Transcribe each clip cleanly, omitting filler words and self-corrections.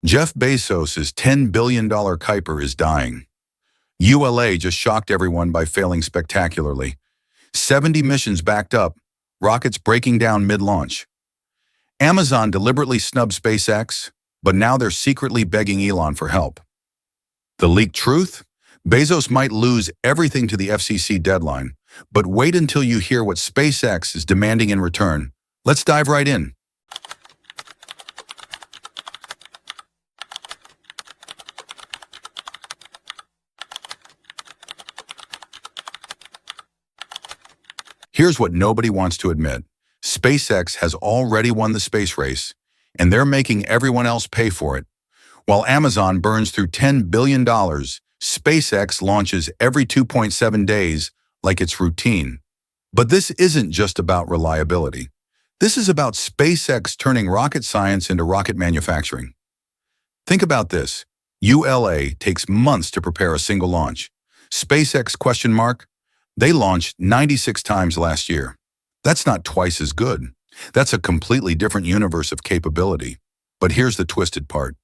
Jeff Bezos' $10 billion Kuiper is dying. ULA just shocked everyone by failing spectacularly. 70 missions backed up, rockets breaking down mid-launch. Amazon deliberately snubbed SpaceX, but now they're secretly begging Elon for help. The leaked truth? Bezos might lose everything to the FCC deadline, but wait until you hear what SpaceX is demanding in return. Let's dive right in. Here's what nobody wants to admit. SpaceX has already won the space race, and they're making everyone else pay for it. While Amazon burns through $10 billion, SpaceX launches every 2.7 days like it's routine. But this isn't just about reliability. This is about SpaceX turning rocket science into rocket manufacturing. Think about this. ULA takes months to prepare a single launch. SpaceX ? They launched 96 times last year. That's not twice as good. That's a completely different universe of capability. But here's the twisted part.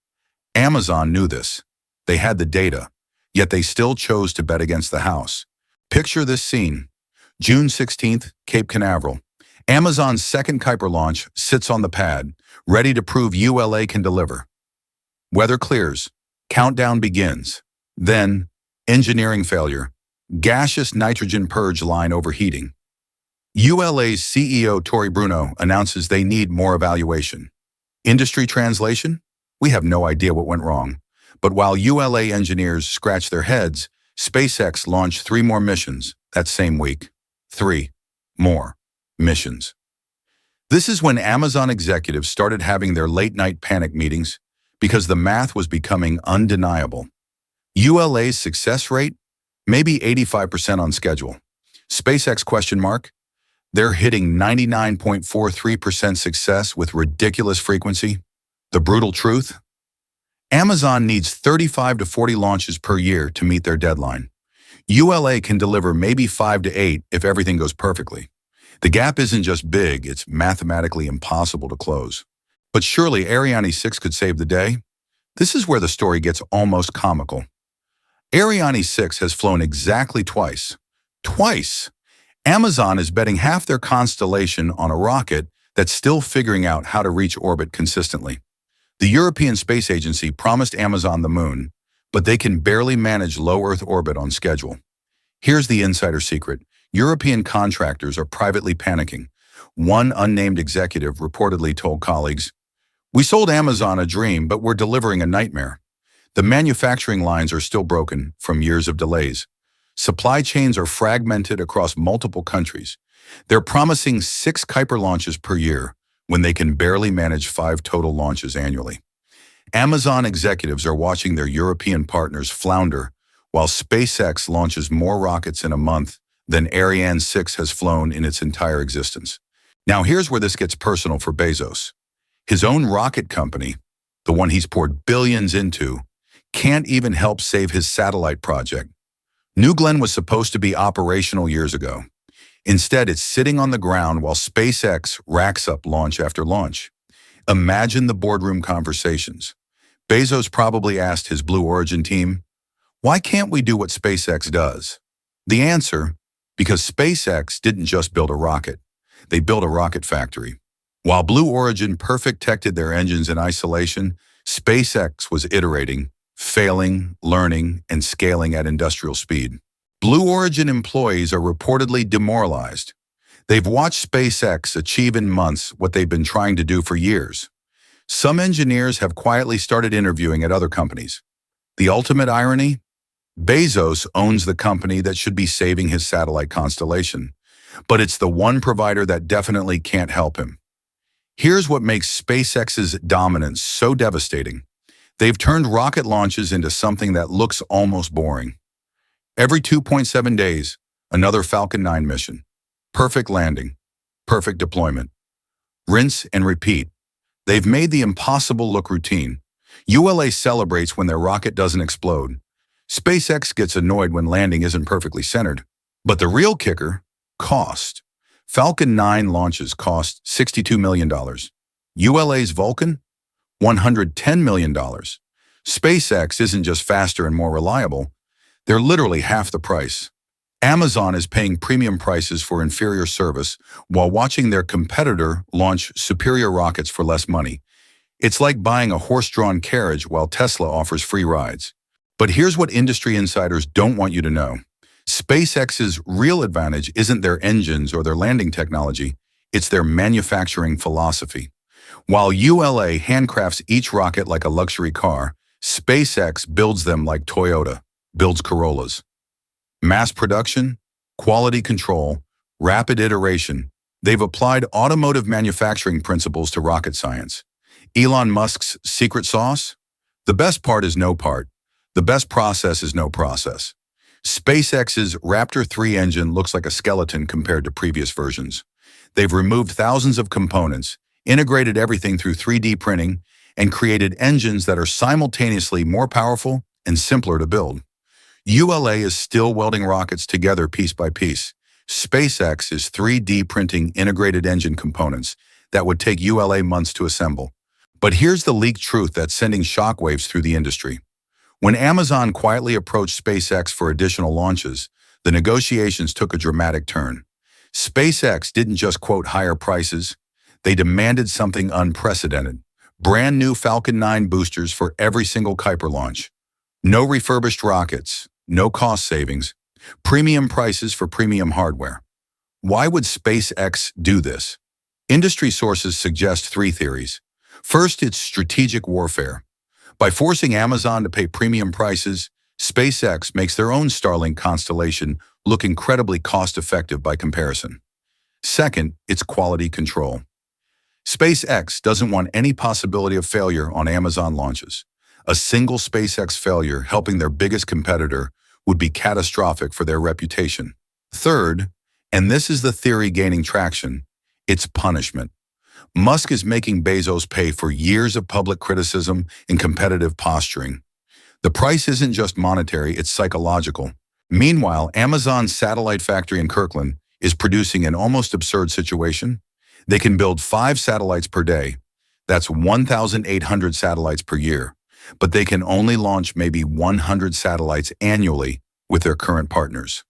Amazon knew this. They had the data, yet they still chose to bet against the house. Picture this scene. June 16th, Cape Canaveral. Amazon's second Kuiper launch sits on the pad, ready to prove ULA can deliver. Weather clears. Countdown begins. Then, engineering failure. Gaseous nitrogen purge line overheating. ULA's CEO Tory Bruno announces they need more evaluation. Industry translation? We have no idea what went wrong. But while ULA engineers scratch their heads, SpaceX launched 3 more missions that same week. 3 more missions. This is when Amazon executives started having their late-night panic meetings because the math was becoming undeniable. ULA's success rate? Maybe 85% on schedule. SpaceX ? They're hitting 99.43% success with ridiculous frequency. The brutal truth? Amazon needs 35 to 40 launches per year to meet their deadline. ULA can deliver maybe 5 to 8 if everything goes perfectly. The gap isn't just big, it's mathematically impossible to close. But surely Ariane 6 could save the day? This is where the story gets almost comical. Ariane 6 has flown exactly twice. Twice! Amazon is betting half their constellation on a rocket that's still figuring out how to reach orbit consistently. The European Space Agency promised Amazon the moon, but they can barely manage low Earth orbit on schedule. Here's the insider secret. European contractors are privately panicking. One unnamed executive reportedly told colleagues, "We sold Amazon a dream, but we're delivering a nightmare." The manufacturing lines are still broken from years of delays. Supply chains are fragmented across multiple countries. They're promising 6 Kuiper launches per year when they can barely manage 5 total launches annually. Amazon executives are watching their European partners flounder while SpaceX launches more rockets in a month than Ariane 6 has flown in its entire existence. Now here's where this gets personal for Bezos. His own rocket company, the one he's poured billions into, can't even help save his satellite project. New Glenn was supposed to be operational years ago. Instead, it's sitting on the ground while SpaceX racks up launch after launch. Imagine the boardroom conversations. Bezos probably asked his Blue Origin team, "Why can't we do what SpaceX does?" The answer, because SpaceX didn't just build a rocket. They built a rocket factory. While Blue Origin perfected their engines in isolation, SpaceX was iterating, failing, learning, and scaling at industrial speed. Blue Origin employees are reportedly demoralized. They've watched SpaceX achieve in months what they've been trying to do for years. Some engineers have quietly started interviewing at other companies. The ultimate irony? Bezos owns the company that should be saving his satellite constellation, but it's the one provider that definitely can't help him. Here's what makes SpaceX's dominance so devastating. They've turned rocket launches into something that looks almost boring. Every 2.7 days, another Falcon 9 mission. Perfect landing, perfect deployment. Rinse and repeat. They've made the impossible look routine. ULA celebrates when their rocket doesn't explode. SpaceX gets annoyed when landing isn't perfectly centered. But the real kicker, cost. Falcon 9 launches cost $62 million. ULA's Vulcan? $110 million. SpaceX isn't just faster and more reliable, they're literally half the price. Amazon is paying premium prices for inferior service while watching their competitor launch superior rockets for less money. It's like buying a horse-drawn carriage while Tesla offers free rides. But here's what industry insiders don't want you to know. SpaceX's real advantage isn't their engines or their landing technology, it's their manufacturing philosophy. While ULA handcrafts each rocket like a luxury car, SpaceX builds them like Toyota builds Corollas. Mass production, quality control, rapid iteration. They've applied automotive manufacturing principles to rocket science. Elon Musk's secret sauce? The best part is no part. The best process is no process. SpaceX's Raptor 3 engine looks like a skeleton compared to previous versions. They've removed thousands of components, integrated everything through 3D printing, and created engines that are simultaneously more powerful and simpler to build. ULA is still welding rockets together piece by piece. SpaceX is 3D printing integrated engine components that would take ULA months to assemble. But here's the leaked truth that's sending shockwaves through the industry. When Amazon quietly approached SpaceX for additional launches, the negotiations took a dramatic turn. SpaceX didn't just quote higher prices, they demanded something unprecedented. Brand new Falcon 9 boosters for every single Kuiper launch. No refurbished rockets, no cost savings, premium prices for premium hardware. Why would SpaceX do this? Industry sources suggest three theories. First, it's strategic warfare. By forcing Amazon to pay premium prices, SpaceX makes their own Starlink constellation look incredibly cost-effective by comparison. Second, it's quality control. SpaceX doesn't want any possibility of failure on Amazon launches. A single SpaceX failure helping their biggest competitor would be catastrophic for their reputation. Third, and this is the theory gaining traction, it's punishment. Musk is making Bezos pay for years of public criticism and competitive posturing. The price isn't just monetary, it's psychological. Meanwhile, Amazon's satellite factory in Kirkland is producing an almost absurd situation. They can build 5 satellites per day. That's 1,800 satellites per year. But they can only launch maybe 100 satellites annually with their current partners.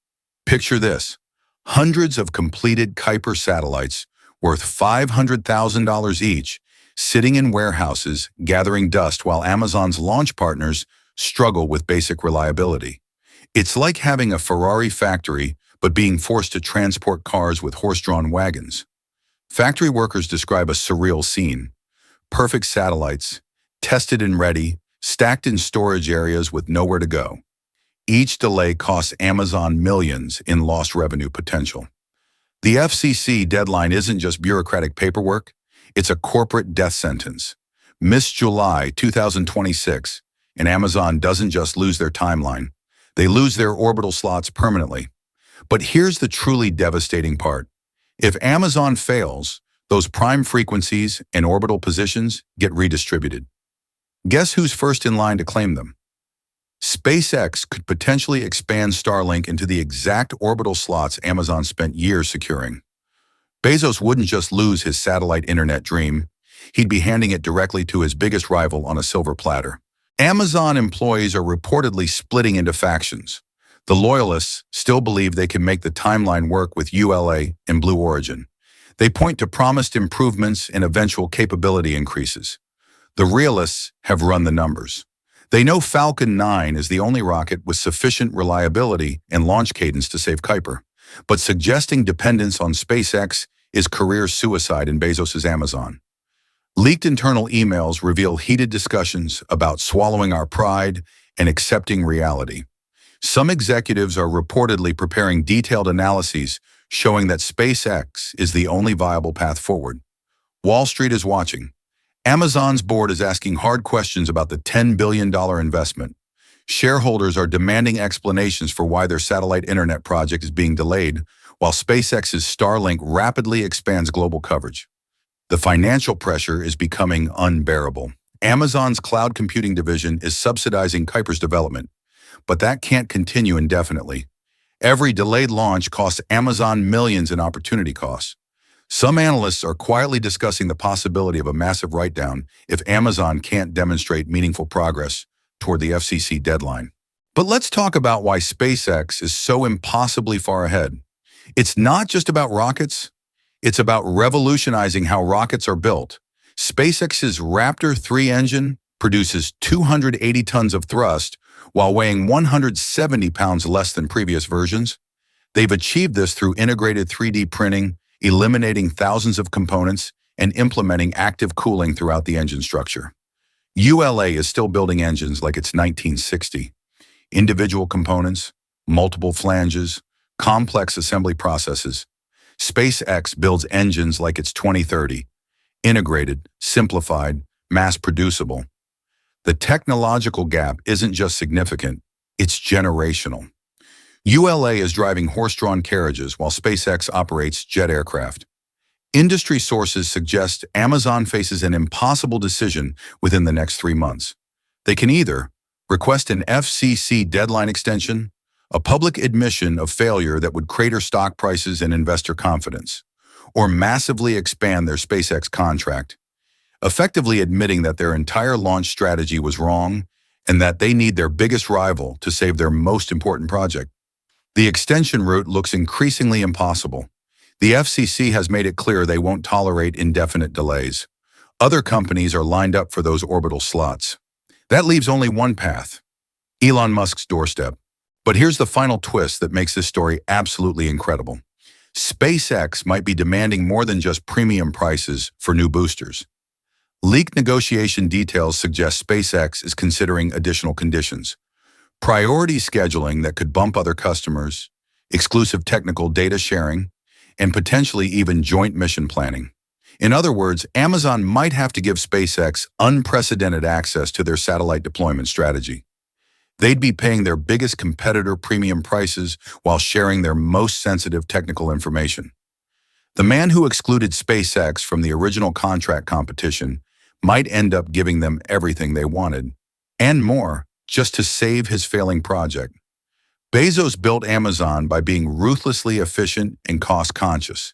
Picture this, hundreds of completed Kuiper satellites worth $500,000 each, sitting in warehouses, gathering dust while Amazon's launch partners struggle with basic reliability. It's like having a Ferrari factory, but being forced to transport cars with horse-drawn wagons. Factory workers describe a surreal scene. Perfect satellites, tested and ready, stacked in storage areas with nowhere to go. Each delay costs Amazon millions in lost revenue potential. The FCC deadline isn't just bureaucratic paperwork, it's a corporate death sentence. Miss July 2026, and Amazon doesn't just lose their timeline, they lose their orbital slots permanently. But here's the truly devastating part. If Amazon fails, those prime frequencies and orbital positions get redistributed. Guess who's first in line to claim them? SpaceX could potentially expand Starlink into the exact orbital slots Amazon spent years securing. Bezos wouldn't just lose his satellite internet dream, he'd be handing it directly to his biggest rival on a silver platter. Amazon employees are reportedly splitting into factions. The loyalists still believe they can make the timeline work with ULA and Blue Origin. They point to promised improvements and eventual capability increases. The realists have run the numbers. They know Falcon 9 is the only rocket with sufficient reliability and launch cadence to save Kuiper, but suggesting dependence on SpaceX is career suicide in Bezos' Amazon. Leaked internal emails reveal heated discussions about swallowing our pride and accepting reality. Some executives are reportedly preparing detailed analyses showing that SpaceX is the only viable path forward. Wall Street is watching. Amazon's board is asking hard questions about the $10 billion investment. Shareholders are demanding explanations for why their satellite internet project is being delayed, while SpaceX's Starlink rapidly expands global coverage. The financial pressure is becoming unbearable. Amazon's cloud computing division is subsidizing Kuiper's development, but that can't continue indefinitely. Every delayed launch costs Amazon millions in opportunity costs. Some analysts are quietly discussing the possibility of a massive write-down if Amazon can't demonstrate meaningful progress toward the FCC deadline. But let's talk about why SpaceX is so impossibly far ahead. It's not just about rockets, it's about revolutionizing how rockets are built. SpaceX's Raptor 3 engine produces 280 tons of thrust while weighing 170 pounds less than previous versions. They've achieved this through integrated 3D printing, eliminating thousands of components, and implementing active cooling throughout the engine structure. ULA is still building engines like it's 1960. Individual components, multiple flanges, complex assembly processes. SpaceX builds engines like it's 2030, integrated, simplified, mass-producible. The technological gap isn't just significant, it's generational. ULA is driving horse-drawn carriages while SpaceX operates jet aircraft. Industry sources suggest Amazon faces an impossible decision within the next 3 months. They can either request an FCC deadline extension, a public admission of failure that would crater stock prices and investor confidence, or massively expand their SpaceX contract, effectively admitting that their entire launch strategy was wrong and that they need their biggest rival to save their most important project. The extension route looks increasingly impossible. The FCC has made it clear they won't tolerate indefinite delays. Other companies are lined up for those orbital slots. That leaves only one path: Elon Musk's doorstep. But here's the final twist that makes this story absolutely incredible. SpaceX might be demanding more than just premium prices for new boosters. Leaked negotiation details suggest SpaceX is considering additional conditions: priority scheduling that could bump other customers, exclusive technical data sharing, and potentially even joint mission planning. In other words, Amazon might have to give SpaceX unprecedented access to their satellite deployment strategy. They'd be paying their biggest competitor premium prices while sharing their most sensitive technical information. The man who excluded SpaceX from the original contract competition might end up giving them everything they wanted, and more, just to save his failing project. Bezos built Amazon by being ruthlessly efficient and cost-conscious.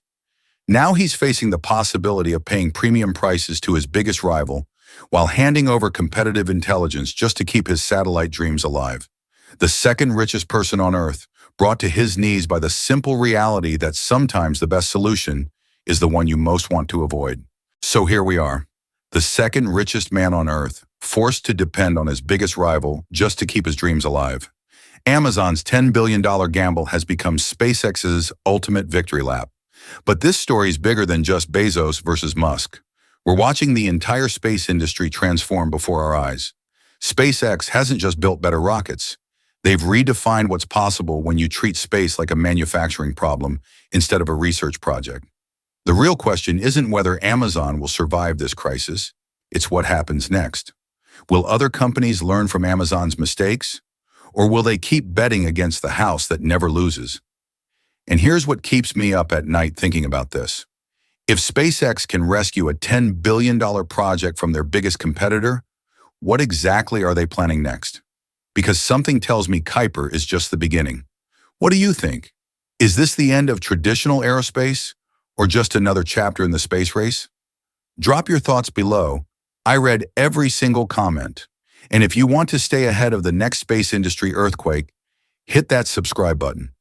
Now he's facing the possibility of paying premium prices to his biggest rival while handing over competitive intelligence just to keep his satellite dreams alive. The second richest person on Earth, brought to his knees by the simple reality that sometimes the best solution is the one you most want to avoid. So here we are, the second richest man on Earth, forced to depend on his biggest rival just to keep his dreams alive. Amazon's $10 billion gamble has become SpaceX's ultimate victory lap. But this story is bigger than just Bezos versus Musk. We're watching the entire space industry transform before our eyes. SpaceX hasn't just built better rockets. They've redefined what's possible when you treat space like a manufacturing problem instead of a research project. The real question isn't whether Amazon will survive this crisis. It's what happens next. Will other companies learn from Amazon's mistakes? Or will they keep betting against the house that never loses? And here's what keeps me up at night thinking about this. If SpaceX can rescue a $10 billion project from their biggest competitor, what exactly are they planning next? Because something tells me Kuiper is just the beginning. What do you think? Is this the end of traditional aerospace, or just another chapter in the space race? Drop your thoughts below. I read every single comment. And if you want to stay ahead of the next space industry earthquake, hit that subscribe button.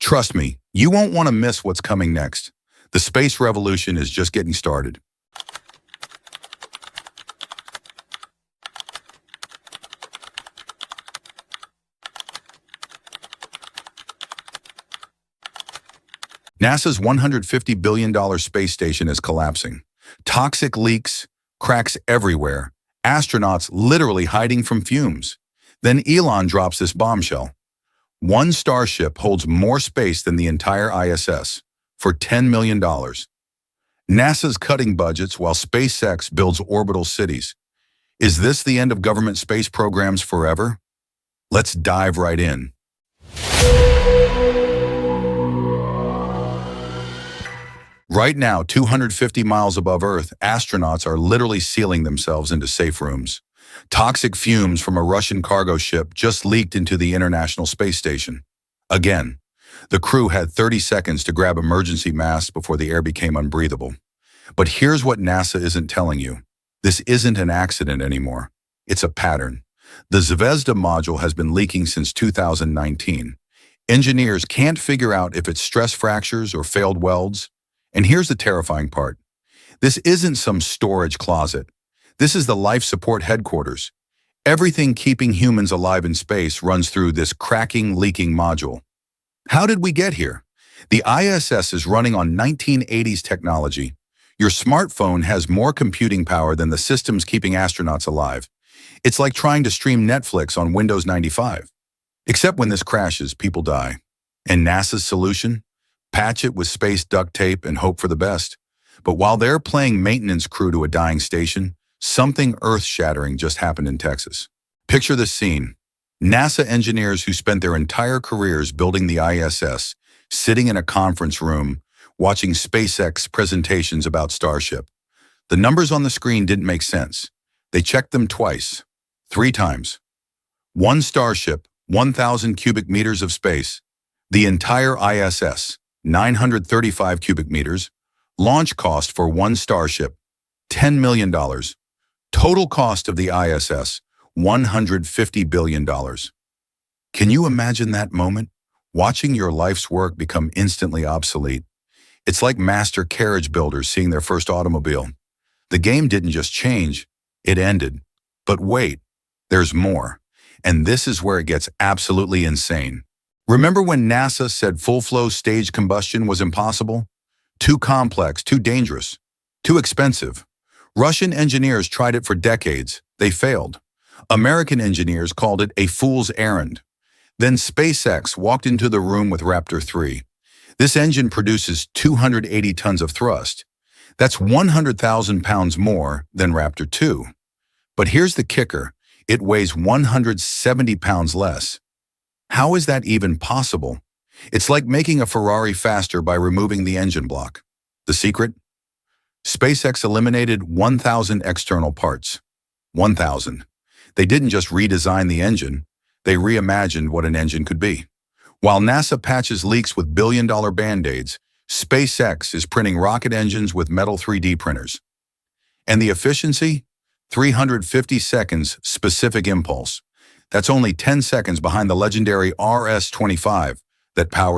Trust me, you won't want to miss what's coming next. The space revolution is just getting started. NASA's $150 billion space station is collapsing. Toxic leaks, cracks everywhere, astronauts literally hiding from fumes. Then Elon drops this bombshell. One Starship holds more space than the entire ISS for $10 million. NASA's cutting budgets while SpaceX builds orbital cities. Is this the end of government space programs forever? Let's dive right in. Right now, 250 miles above Earth, astronauts are literally sealing themselves into safe rooms. Toxic fumes from a Russian cargo ship just leaked into the International Space Station. Again, The crew had 30 seconds to grab emergency masks before the air became unbreathable. But here's what NASA isn't telling you. This isn't an accident anymore. It's a pattern. The Zvezda module has been leaking since 2019. Engineers can't figure out if it's stress fractures or failed welds. And here's the terrifying part. This isn't some storage closet. This is the life support headquarters. Everything keeping humans alive in space runs through this cracking, leaking module. How did we get here? The ISS is running on 1980s technology. Your smartphone has more computing power than the systems keeping astronauts alive. It's like trying to stream Netflix on Windows 95. Except when this crashes, people die. And NASA's solution? Patch it with space duct tape and hope for the best. But while they're playing maintenance crew to a dying station, something earth-shattering just happened in Texas. Picture this scene. NASA engineers who spent their entire careers building the ISS, sitting in a conference room, watching SpaceX presentations about Starship. The numbers on the screen didn't make sense. They checked them twice, 3 times. One Starship, 1,000 cubic meters of space. The entire ISS, 935 cubic meters. Launch cost for one Starship, $10 million. Total cost of the ISS, $150 billion. Can you imagine that moment? Watching your life's work become instantly obsolete. It's like master carriage builders seeing their first automobile. The game didn't just change, it ended. But wait, there's more. And this is where it gets absolutely insane. Remember when NASA said full-flow stage combustion was impossible? Too complex, too dangerous, too expensive. Russian engineers tried it for decades. They failed. American engineers called it a fool's errand. Then SpaceX walked into the room with Raptor 3. This engine produces 280 tons of thrust. That's 100,000 pounds more than Raptor 2. But here's the kicker. It weighs 170 pounds less. How is that even possible? It's like making a Ferrari faster by removing the engine block. The secret? SpaceX eliminated 1,000 external parts. 1,000. They didn't just redesign the engine, they reimagined what an engine could be. While NASA patches leaks with billion-dollar Band-Aids, SpaceX is printing rocket engines with metal 3D printers. And the efficiency? 350 seconds specific impulse. That's only 10 seconds behind the legendary RS-25 that powers